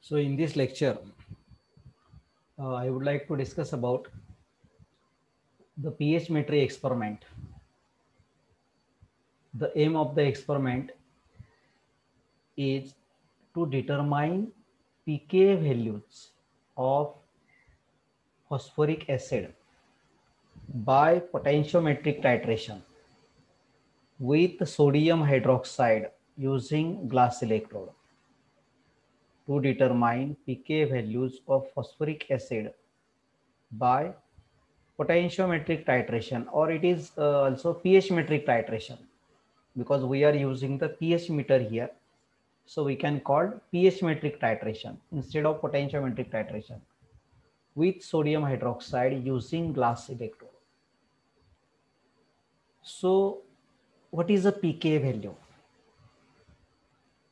So in this lecture, I would like to discuss about the pH metry experiment. The aim of the experiment is to determine pK values of phosphoric acid by potentiometric titration with sodium hydroxide using glass electrode to determine pK values of phosphoric acid by potentiometric titration, or it is also pH metric titration, because we are using the pH meter here. So we can call pH metric titration instead of potentiometric titration with sodium hydroxide using glass electrode. So what is the pK value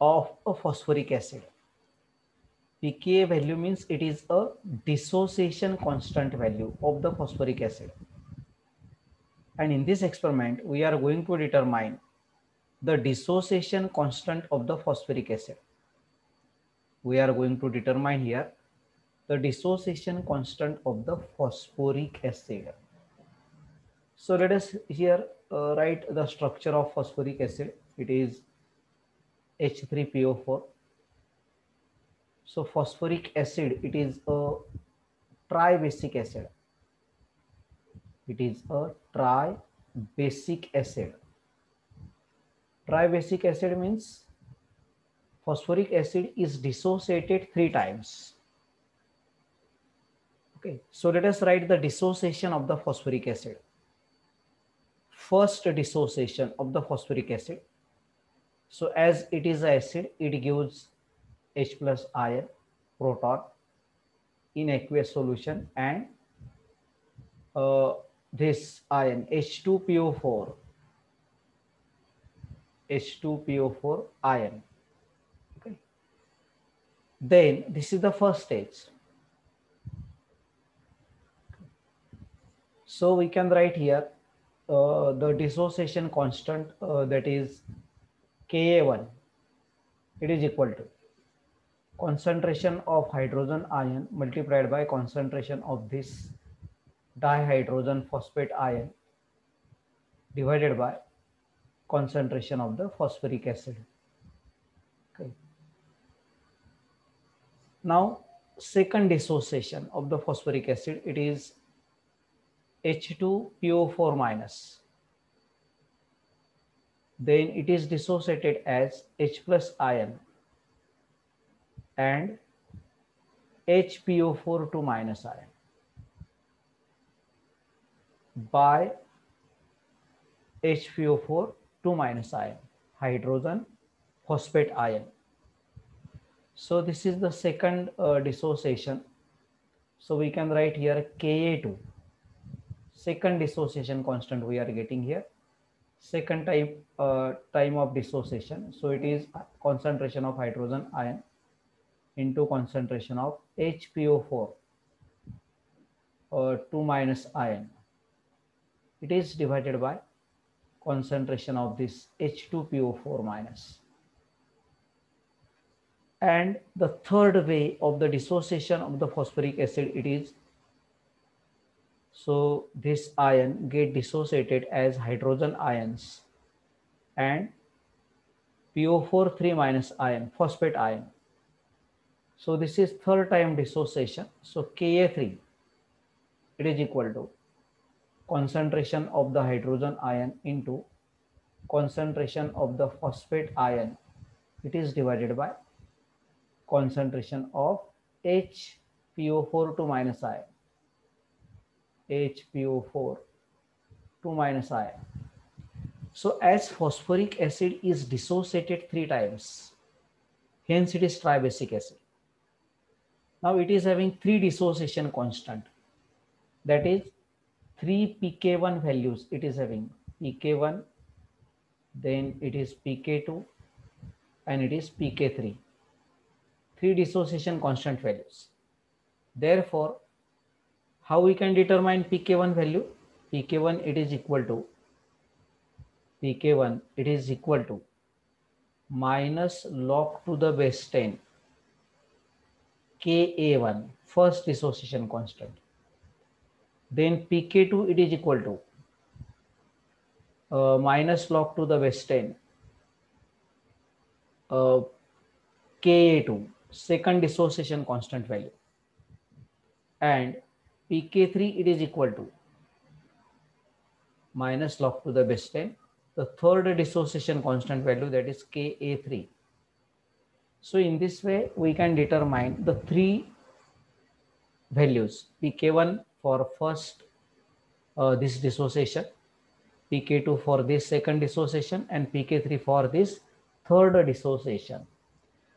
of a phosphoric acid? pK value means it is a dissociation constant value of the phosphoric acid. And in this experiment, we are going to determine the dissociation constant of the phosphoric acid. We are going to determine here the dissociation constant of the phosphoric acid. So let us here write the structure of phosphoric acid. It is H3PO4. So phosphoric acid, it is a tribasic acid. It is a tribasic acid. Tribasic acid means phosphoric acid is dissociated 3 times. Okay, so let us write the dissociation of the phosphoric acid. First dissociation of the phosphoric acid. So as it is acid, it gives H plus ion proton in aqueous solution, and this ion H2PO4 ion. Okay. Then this is the first stage. So we can write here the dissociation constant, that is Ka1. It is equal to concentration of hydrogen ion multiplied by concentration of this dihydrogen phosphate ion divided by concentration of the phosphoric acid. Okay. Now second dissociation of the phosphoric acid, it is H2PO4 minus. Then it is dissociated as H plus ion and HPO4 2 minus ion by HPO4 2 minus ion, hydrogen phosphate ion. So this is the second dissociation. So we can write here Ka2, second dissociation constant we are getting here, second time of dissociation. So it is concentration of hydrogen ion into concentration of HPO4 2 minus ion. It is divided by concentration of this H2PO4 minus. And the third way of the dissociation of the phosphoric acid, it is, so this ion get dissociated as hydrogen ions and PO4 3 minus ion, phosphate ion. So this is third time dissociation. So Ka3, it is equal to concentration of the hydrogen ion into concentration of the phosphate ion. It is divided by concentration of HPO4 2 minus ion, HPO4 2 minus ion. So as phosphoric acid is dissociated 3 times, hence it is tribasic acid. Now it is having 3 dissociation constant, that is 3 pK1 values. It is having pK1, then it is pK2, and it is pK3. 3 dissociation constant values. Therefore, how we can determine pK1 value? pK1 it is equal to minus log to the base 10 Ka1, first dissociation constant. Then pK2, it is equal to minus log to the base 10 Ka2, second dissociation constant value, and pK3, it is equal to minus log to the base 10 the third dissociation constant value, that is Ka3. So in this way we can determine the three values: pK1 for first this dissociation, pK2 for this second dissociation, and pK3 for this third dissociation.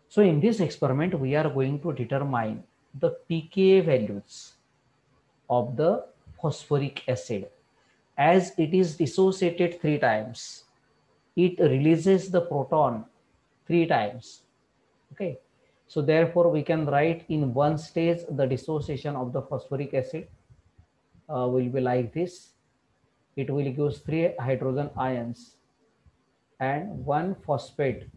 So in this experiment we are going to determine the pKa values of the phosphoric acid. As it is dissociated 3 times, it releases the proton 3 times. Okay, so therefore we can write in one stage the dissociation of the phosphoric acid will be like this. It will give 3 hydrogen ions and 1 phosphate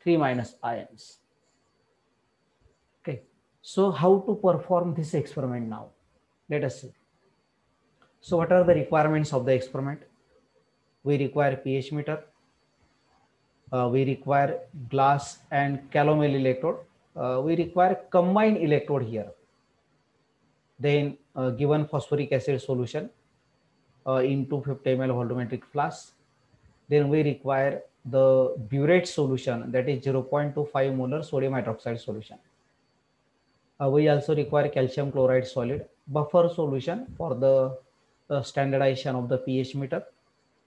3 minus ions. Okay, so how to perform this experiment now? Let us see. So what are the requirements of the experiment? We require pH meter. We require glass and calomel electrode. We require combined electrode here. Then given phosphoric acid solution in 250 ml volumetric flask. Then we require the burette solution, that is 0.25 molar sodium hydroxide solution. We also require calcium chloride solid, buffer solution for the standardization of the pH meter,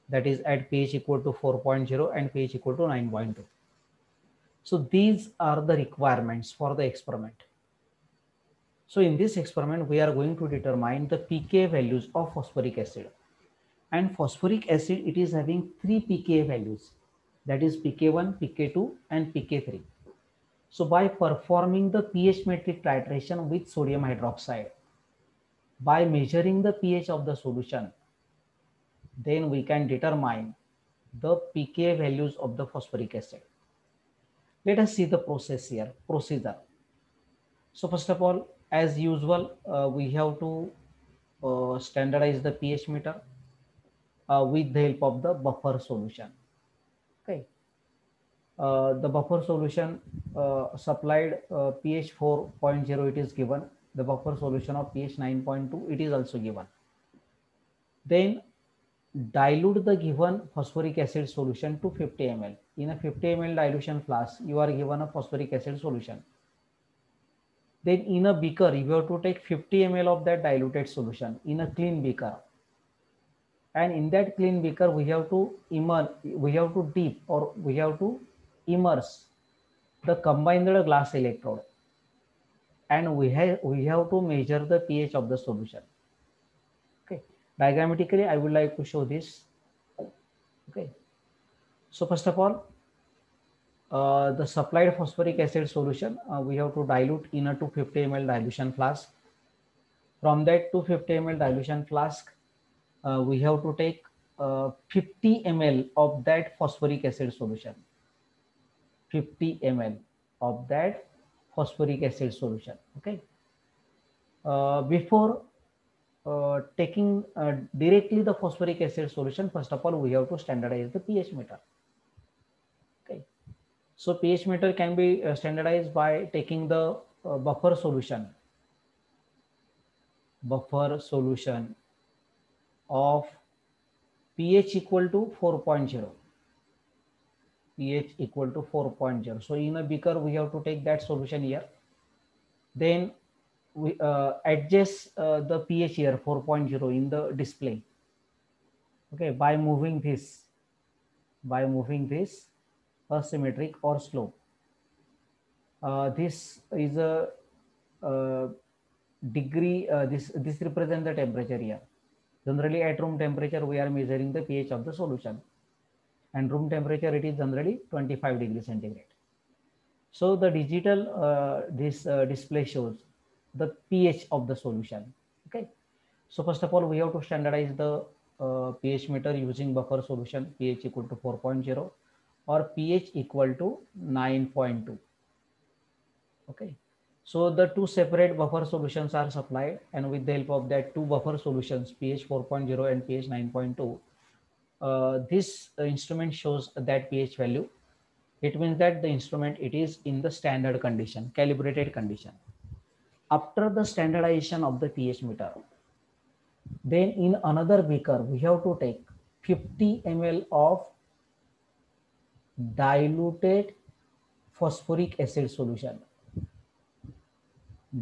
that is at pH equal to 4.0 and pH equal to 9.2. So these are the requirements for the experiment. So in this experiment, we are going to determine the pK values of phosphoric acid. And phosphoric acid, it is having 3 pKa values, that is pK1, pK2 and pK3. So by performing the pH metric titration with sodium hydroxide, by measuring the pH of the solution, then we can determine the pKa values of the phosphoric acid. Let us see the procedure. So first of all, as usual, we have to standardize the pH meter with the help of the buffer solution. Okay, the buffer solution supplied pH 4.0, it is given. The buffer solution of pH 9.2, it is also given. Then dilute the given phosphoric acid solution to 50 ml. In a 50 ml dilution flask, you are given a phosphoric acid solution. Then in a beaker, you have to take 50 ml of that diluted solution in a clean beaker. And in that clean beaker, we have to dip, or we have to immerse the combined glass electrode. And we have to measure the pH of the solution. Okay, diagrammatically, I would like to show this. Okay, so first of all, the supplied phosphoric acid solution, we have to dilute in a 250 ml dilution flask. From that 250 ml dilution flask, we have to take 50 ml of that phosphoric acid solution. 50 ml of that phosphoric acid solution. Okay. Before taking directly the phosphoric acid solution, first of all, we have to standardize the pH meter. Okay. So pH meter can be standardized by taking the buffer solution of pH equal to 4.0. pH equal to 4.0. So in a beaker, we have to take that solution here. Then we adjust the pH here 4.0 in the display. Okay, by moving this asymmetric or slope. This is a degree. This represents the temperature here. Generally, at room temperature, we are measuring the pH of the solution, and room temperature, it is generally 25 degrees centigrade. So the digital display shows the pH of the solution. Okay, so first of all, we have to standardize the pH meter using buffer solution, pH equal to 4.0 or pH equal to 9.2. Okay. So the two separate buffer solutions are supplied, and with the help of that two buffer solutions, pH 4.0 and pH 9.2, this instrument shows that pH value. It means that the instrument, it is in the standard condition, calibrated condition. After the standardization of the pH meter, then in another beaker, we have to take 50 ml of diluted phosphoric acid solution.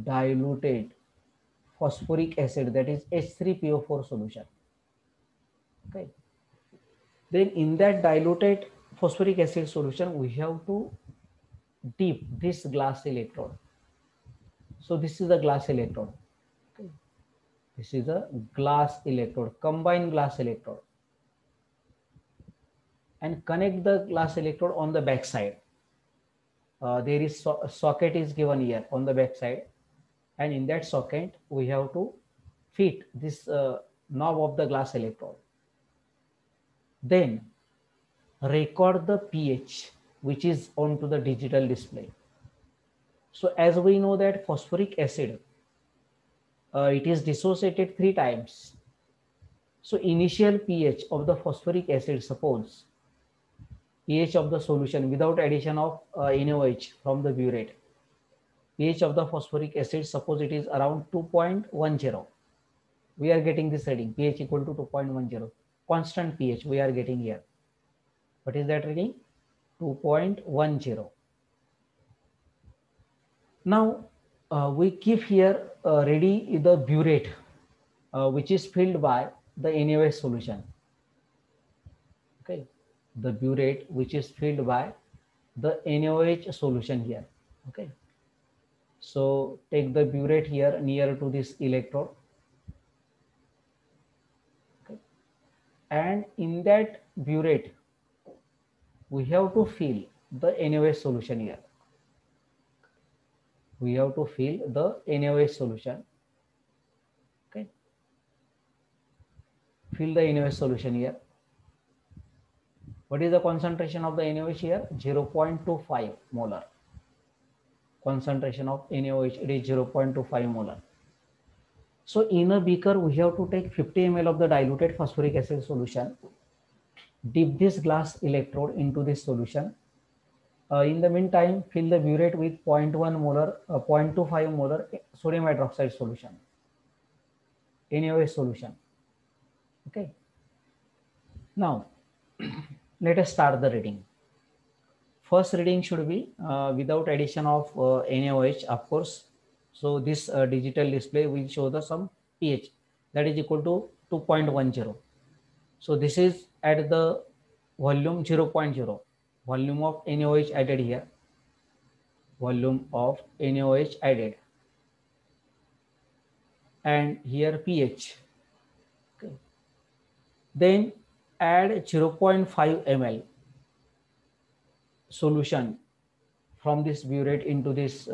Diluted phosphoric acid, that is H3PO4 solution. Okay. Then in that diluted phosphoric acid solution, we have to dip this glass electrode. So this is a glass electrode. Okay. This is a glass electrode, combined glass electrode. And connect the glass electrode on the back side. There is a socket is given here on the back side. And in that socket, we have to fit this knob of the glass electrode. Then record the pH, which is onto the digital display. So as we know that phosphoric acid, it is dissociated 3 times. So initial pH of the phosphoric acid, suppose pH of the solution without addition of NaOH from the burette, pH of the phosphoric acid, suppose it is around 2.10. We are getting this reading, pH equal to 2.10. Constant pH we are getting here. What is that reading? 2.10. Now we keep here ready the burette, which is filled by the NaOH solution. Okay, the burette which is filled by the NaOH solution here. Okay, so take the burette here near to this electrode. Okay, and in that burette we have to fill the NaOH solution here. We have to fill the NaOH solution. Okay, fill the NaOH solution here. What is the concentration of the NaOH here? 0.25 molar. Concentration of NaOH, it is 0.25 molar. So in a beaker, we have to take 50 ml of the diluted phosphoric acid solution, dip this glass electrode into this solution. In the meantime, fill the burette with 0.1 molar, 0.25 molar sodium hydroxide solution, NaOH solution. Okay. Now, let us start the reading. First reading should be without addition of NaOH, of course. So this digital display will show the some pH that is equal to 2.10. So this is at the volume 0.0. Volume of NaOH added here. Volume of NaOH added. And here pH. Okay. Then add 0.5 ml solution from this burette into this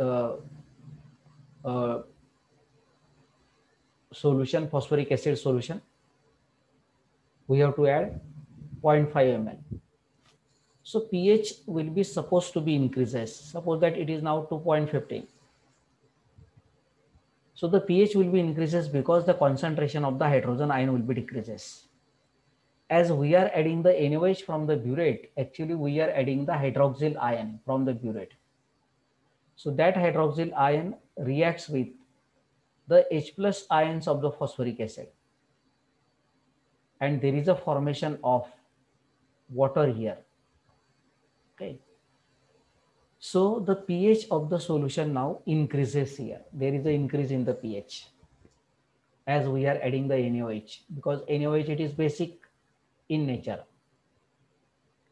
solution, phosphoric acid solution. We have to add 0.5 ml. So pH will be supposed to be increases. Suppose that it is now 2.15. So the pH will be increases because the concentration of the hydrogen ion will be decreases. As we are adding the NaOH from the burette, actually we are adding the hydroxyl ion from the burette. So that hydroxyl ion reacts with the H plus ions of the phosphoric acid. And there is a formation of water here. Okay. So the pH of the solution now increases here. There is an increase in the pH as we are adding the NaOH, because NaOH, it is basic in nature.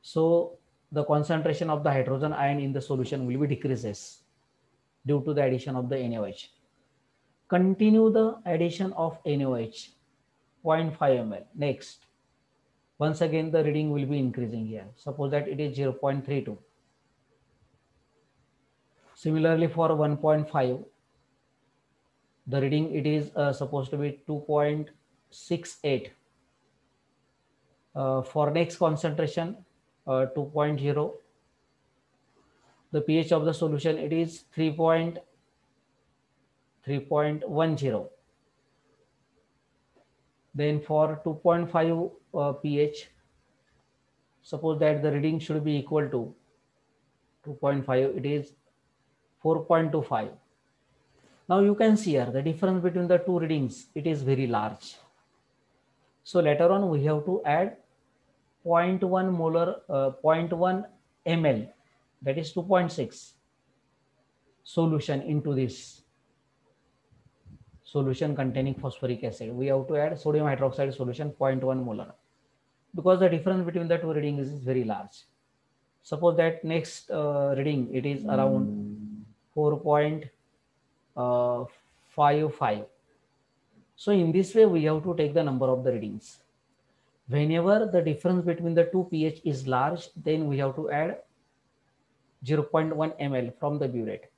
So the concentration of the hydrogen ion in the solution will be decreases due to the addition of the NaOH. Continue the addition of NaOH, 0.5 ml. Next, once again the reading will be increasing here. Suppose that it is 0.32. Similarly for 1.5, the reading it is supposed to be 2.68. For next concentration 2.0, the pH of the solution, it is 3.10. Then for 2.5 pH, suppose that the reading should be equal to 2.5, it is 4.25. Now you can see here the difference between the two readings, it is very large. So later on we have to add 0.1 molar, 0.1 ml, that is 2.6 solution into this solution containing phosphoric acid. We have to add sodium hydroxide solution 0.1 molar, because the difference between the two readings is very large. Suppose that next reading, it is around 4.55. So in this way, we have to take the number of the readings. Whenever the difference between the two pH is large, then we have to add 0.1 ml from the burette.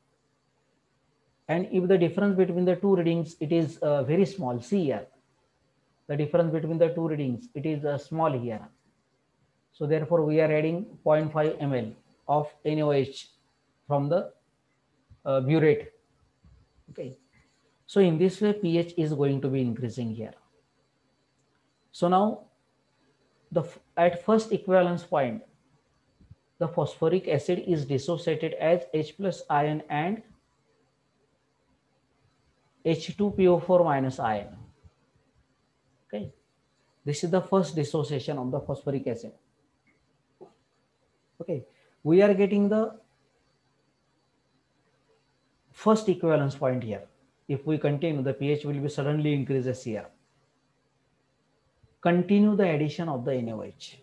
And if the difference between the two readings, it is very small, see here, the difference between the two readings, it is small here. So therefore we are adding 0.5 ml of NaOH from the burette. Okay. So in this way, pH is going to be increasing here. So now at first equivalence point, the phosphoric acid is dissociated as H plus ion and H2PO4 minus ion. Okay. This is the first dissociation of the phosphoric acid. Okay. We are getting the first equivalence point here. If we continue, the pH will be suddenly increases here. Continue the addition of the NaOH.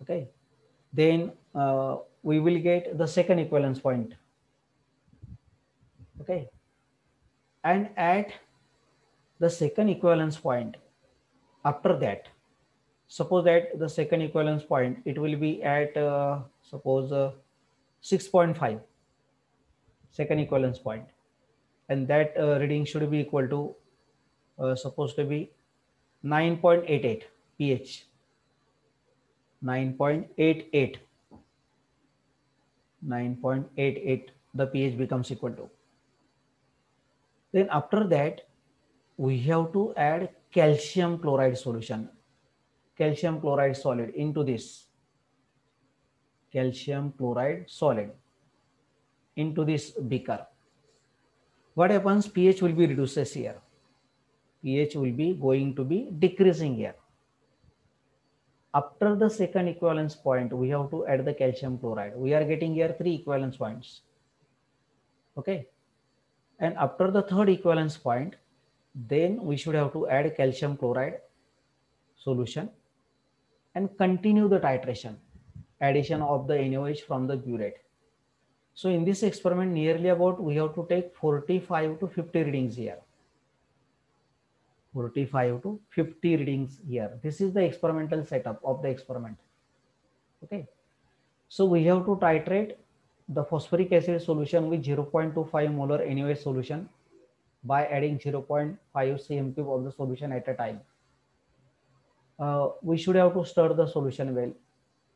Okay. Then we will get the second equivalence point. Okay. And at the second equivalence point, after that, suppose that the second equivalence point, it will be at suppose 6.5, second equivalence point, and that reading should be equal to supposed to be 9.88 pH, 9.88, the pH becomes equal to. Then after that, we have to add calcium chloride solution, calcium chloride solid into this, calcium chloride solid into this beaker. What happens? pH will be reduces here. pH will be going to be decreasing here. After the second equivalence point, we have to add the calcium chloride. We are getting here 3 equivalence points. Okay. And after the third equivalence point, then we should have to add calcium chloride solution and continue the titration, addition of the NaOH from the burette. So in this experiment, nearly about we have to take 45 to 50 readings here. 45 to 50 readings here. This is the experimental setup of the experiment. Okay. So we have to titrate the phosphoric acid solution with 0.25 molar NaOH solution by adding 0.5 cm cube of the solution at a time. We should have to stir the solution well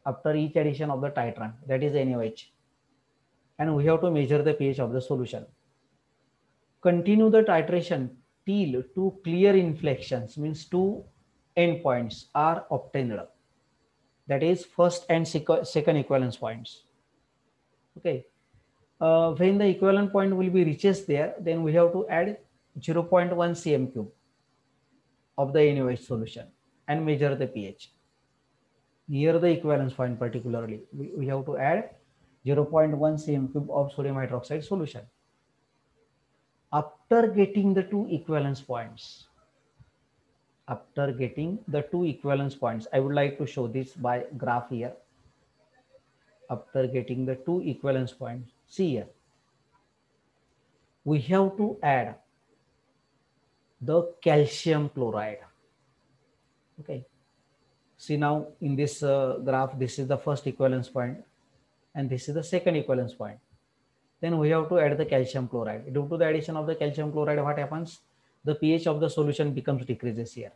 after each addition of the titrant, that is NaOH. And we have to measure the pH of the solution. Continue the titration till two clear inflections, means two endpoints are obtained. That is first and second equivalence points. Okay. When the equivalent point will be reaches there, then we have to add 0.1 cm cube of the NaOH solution and measure the pH. Near the equivalence point particularly, we have to add 0.1 cm cube of sodium hydroxide solution. After getting the two equivalence points, I would like to show this by graph here. After getting the two equivalence points, see here, we have to add the calcium chloride. Okay. See now in this graph, this is the first equivalence point and this is the second equivalence point. Then we have to add the calcium chloride. Due to the addition of the calcium chloride, what happens? The pH of the solution becomes decreases here.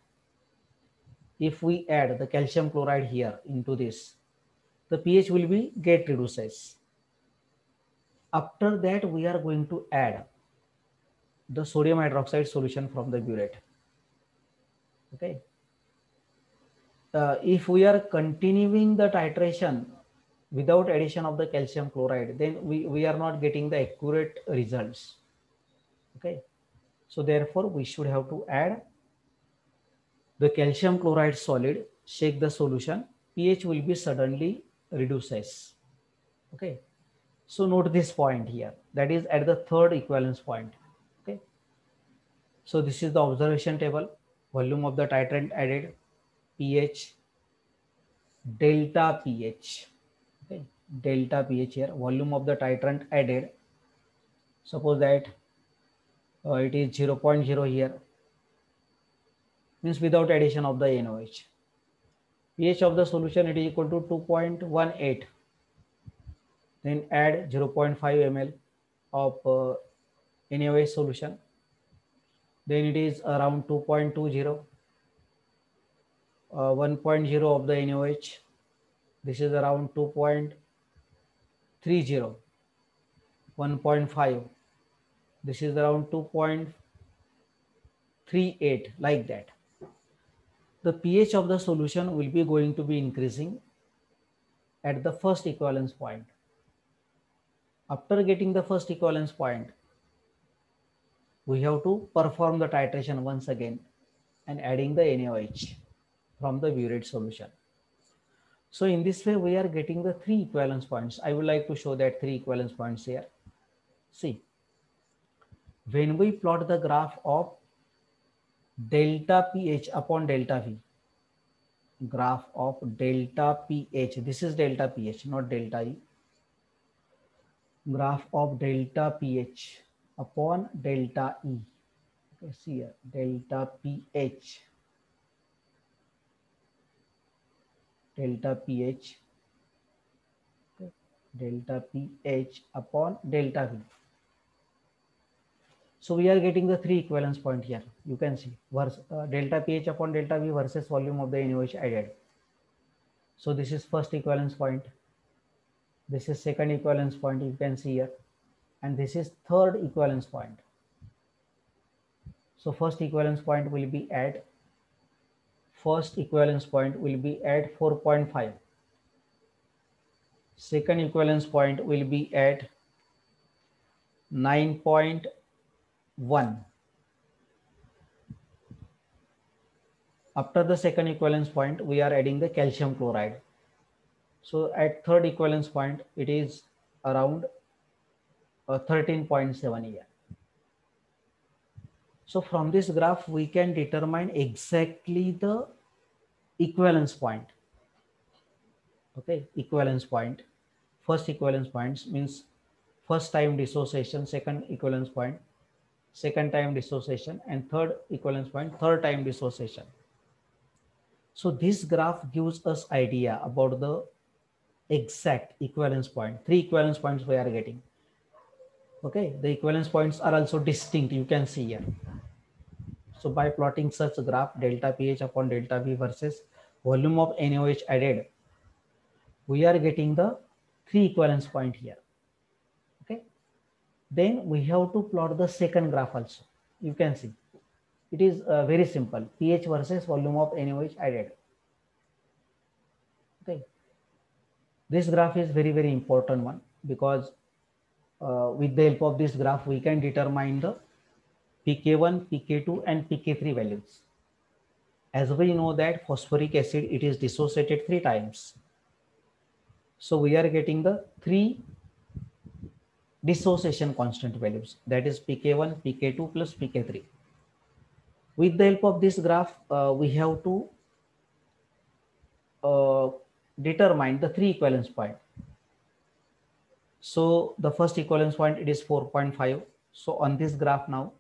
If we add the calcium chloride here into this, the pH will be get reduces. After that, we are going to add the sodium hydroxide solution from the burette. Okay. If we are continuing the titration without addition of the calcium chloride, then we are not getting the accurate results. Okay. So therefore, we should have to add the calcium chloride solid, shake the solution, pH will be suddenly reduces. Okay. So note this point here, that is at the third equivalence point. Okay. So this is the observation table, volume of the titrant added, pH, delta pH. Okay. Delta pH here, volume of the titrant added. Suppose that it is 0.0 here, means without addition of the NaOH. pH of the solution, it is equal to 2.18. Then add 0.5 ml of NaOH solution. Then it is around 2.20, 1.0 of the NaOH. This is around 2.30, 1.5. This is around 2.38, like that. The pH of the solution will be going to be increasing at the first equivalence point. After getting the first equivalence point, we have to perform the titration once again and adding the NaOH from the burette solution. So in this way, we are getting the three equivalence points. I would like to show that three equivalence points here. See, when we plot the graph of delta pH upon delta V, graph of delta pH, this is delta pH, not delta E. Graph of delta pH upon delta E. Okay, see here, delta pH, delta pH, okay, delta pH upon delta V. So we are getting the three equivalence point here. You can see delta pH upon delta V versus volume of the NaOH added. So this is first equivalence point. This is second equivalence point, you can see here. And this is third equivalence point. So first equivalence point will be at 4.5. Second equivalence point will be at 9.1. After the second equivalence point, we are adding the calcium chloride. So at third equivalence point, it is around 13.7 here. So from this graph, we can determine exactly the equivalence point. Okay, equivalence point. First equivalence points means first time dissociation, second equivalence point, second time dissociation, and third equivalence point, third time dissociation. So this graph gives us idea about the exact equivalence point. Three equivalence points we are getting. Okay, the equivalence points are also distinct, you can see here. So by plotting such graph, delta pH upon delta V versus volume of NaOH added, we are getting the three equivalence point here. Okay, then we have to plot the second graph also. You can see it is very simple, pH versus volume of NaOH added. Okay, this graph is very important one, because with the help of this graph we can determine the pK1, pK2 and pK3 values. As we know that phosphoric acid, it is dissociated 3 times. So we are getting the 3 dissociation constant values, that is pK1, pK2 plus pK3. With the help of this graph, we have to determine the 3 equivalence point. So the first equivalence point, it is 4.5. So on this graph now,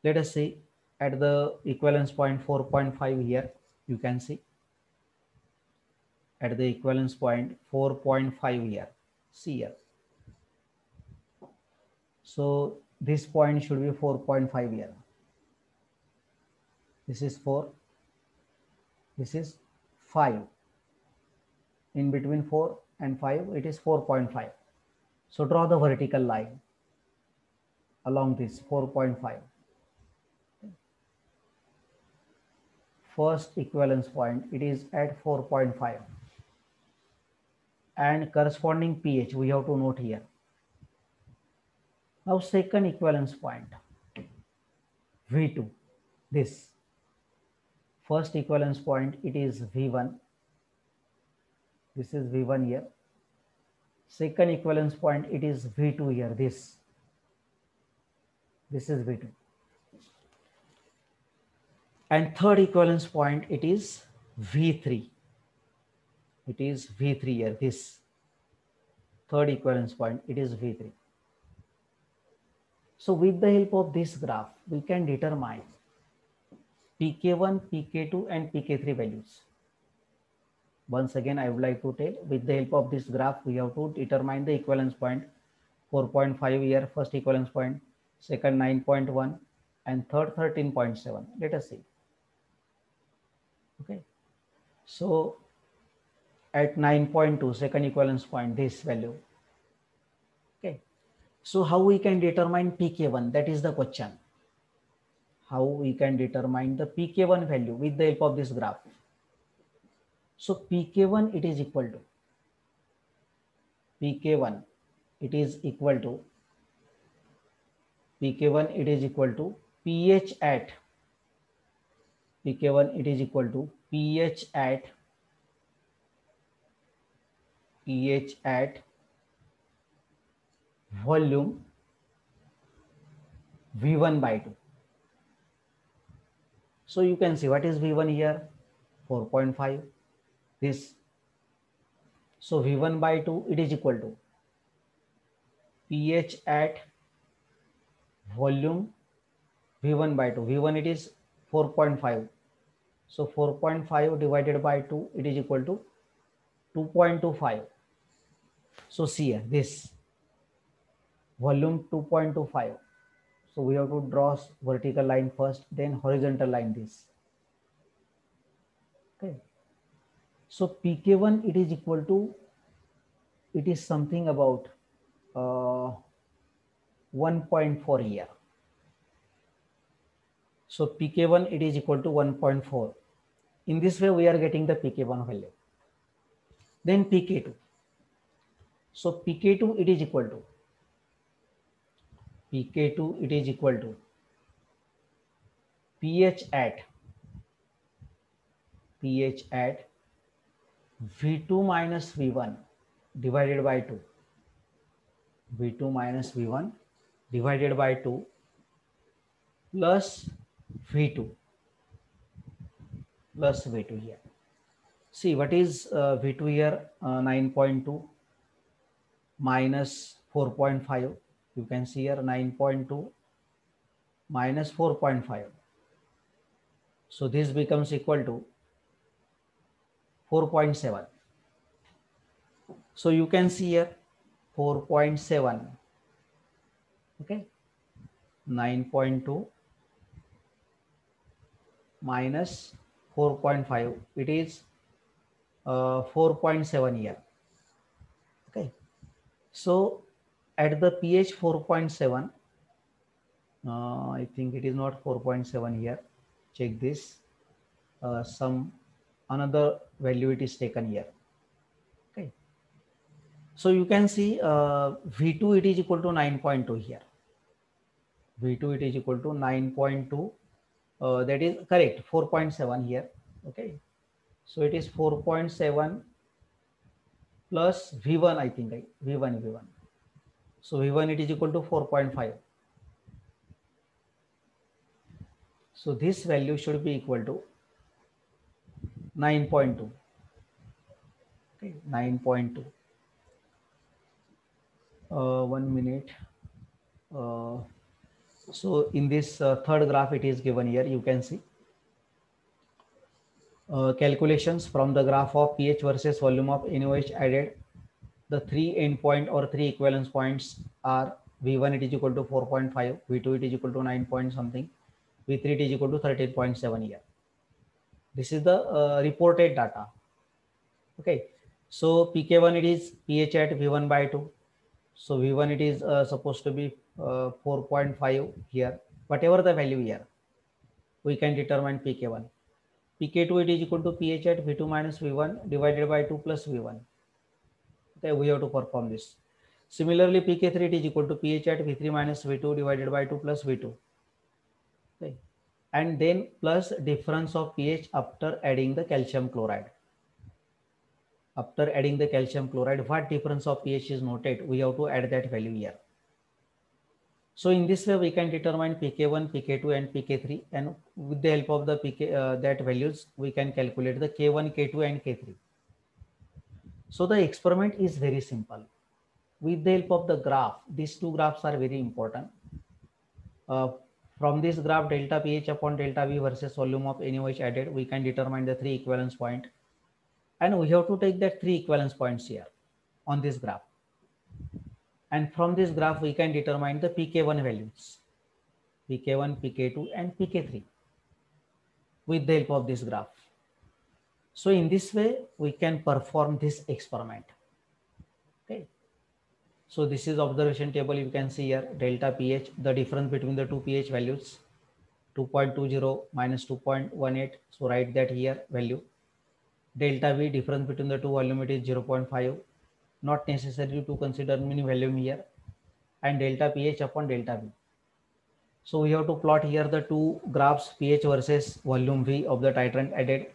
let us see at the equivalence point 4.5 here, you can see at the equivalence point 4.5 here, see here. So this point should be 4.5 here. This is 4, this is 5. In between 4 and 5, it is 4.5. So draw the vertical line along this 4.5. First equivalence point, it is at 4.5. And corresponding pH we have to note here. Now second equivalence point, V2, this. First equivalence point, it is V1. This is V1 here. Second equivalence point, it is V2 here, this. This is V2. And third equivalence point, it is V3. It is V3 here, this. Third equivalence point, it is V3. So with the help of this graph, we can determine pK1, pK2 and pK3 values. Once again, I would like to tell, with the help of this graph, we have to determine the equivalence point. 4.5 here, first equivalence point, second 9.1 and third 13.7. Let us see. Okay. So at 9.2, second equivalence point, this value. Okay. So how we can determine pK1? That is the question. How we can determine the pK1 value with the help of this graph. So pK1, it is equal to pK1, it is equal to pK1, it is equal to pH at pK1, it is equal to pH at volume V1 by 2. So you can see what is V1 here, 4.5, this. So V1 by 2, it is equal to pH at volume V1 by 2. V1 it is 4.5. So 4.5 divided by 2, it is equal to 2.25. So see here, this volume 2.25. So we have to draw vertical line first, then horizontal line this. Okay. So pK1, it is equal to, it is something about 1.4 here. So pK1, it is equal to 1.4. In this way, we are getting the pK1 value. Then pK2. So pK2, it is equal to pH at V2 minus V1 divided by 2. V2 minus V1 divided by 2 plus V2 here. See what is V2 here, 9.2 minus 4.5. You can see here 9.2 minus 4.5. So this becomes equal to 4.7. So you can see here 4.7. Okay. 9.2 minus 4.5. It is 4.7 here. Okay. So at the pH 4.7, I think it is not 4.7 here. Check this. Some another value it is taken here. Okay. So you can see V2 it is equal to 9.2 here. V2 it is equal to 9.2. That is correct, 4.7 here. Okay. So it is 4.7 plus V1, I think, V1. So V1 it is equal to 4.5. So this value should be equal to 9.2. Okay, 9.2. 1 minute. So in this third graph, it is given here. You can see calculations from the graph of pH versus volume of NaOH added. The three endpoint or three equivalence points are V1 it is equal to 4.5, V2 it is equal to 9 point something, V3 it is equal to 13.7 here. This is the reported data. Okay. So pK1 it is pH at V1 by 2. So V1 it is supposed to be 4.5 here. Whatever the value here, we can determine pK1. pK2 it is equal to pH at V2 minus V1 divided by 2 plus V1. Okay, we have to perform this. Similarly, pK3 it is equal to pH at V3 minus V2 divided by 2 plus V2. Okay, and then plus difference of pH after adding the calcium chloride. After adding the calcium chloride, what difference of pH is noted? We have to add that value here. So in this way, we can determine pK1, pK2, and pK3, and with the help of the that values, we can calculate the K1, K2, and K3. So the experiment is very simple. With the help of the graph, these two graphs are very important. From this graph, delta pH upon delta V versus volume of NaOH added, we can determine the 3 equivalence point, and we have to take that 3 equivalence points here on this graph. And from this graph, we can determine the pK1 values, pK1, pK2, and pK3 with the help of this graph. So in this way, we can perform this experiment. Okay. So this is observation table. You can see here delta pH, the difference between the two pH values, 2.20 minus 2.18. So write that here value. Delta V, difference between the two volume, it is 0.5. Not necessary to consider mean volume here. And delta pH upon delta V. So we have to plot here the two graphs, pH versus volume V of the titrant added.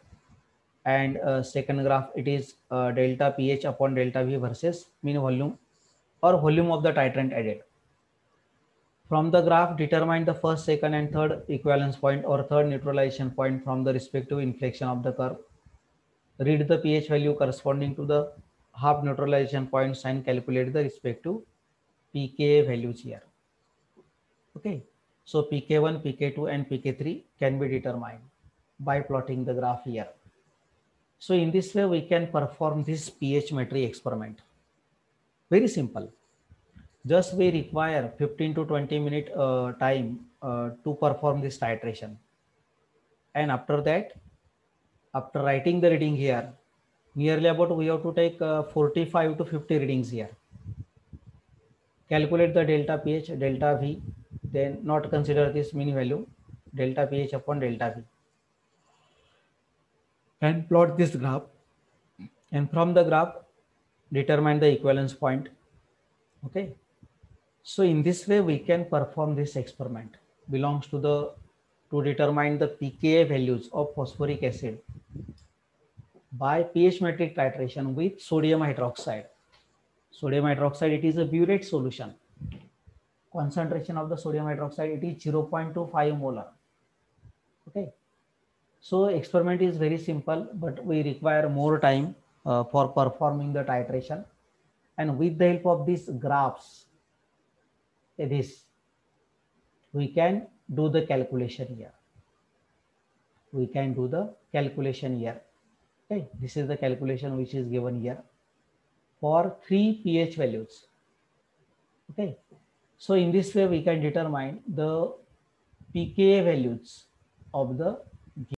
And second graph, it is delta pH upon delta V versus mean volume or volume of the titrant added. From the graph, determine the first, second, and third equivalence point or third neutralization point from the respective inflection of the curve. Read the pH value corresponding to the half neutralization points and calculate the respective pK values here. Okay, so pK1, pK2, and pK3 can be determined by plotting the graph here. So in this way, we can perform this pH metry experiment. Very simple. Just we require 15 to 20 minute time to perform this titration. And after that, after writing the reading here, nearly about we have to take 45 to 50 readings here. Calculate the delta pH, delta V, then not consider this mean value, delta pH upon delta V. And plot this graph. And from the graph, determine the equivalence point. Okay. So in this way, we can perform this experiment. Belongs to the to determine the pKa values of phosphoric acid by pH metric titration with sodium hydroxide. Sodium hydroxide, it is a burette solution. Concentration of the sodium hydroxide, it is 0.25 molar. Okay. So experiment is very simple, but we require more time for performing the titration. And with the help of these graphs, we can do the calculation here. We can do the calculation here. Okay, this is the calculation which is given here for 3 pH values. Okay, so in this way we can determine the pKa values of the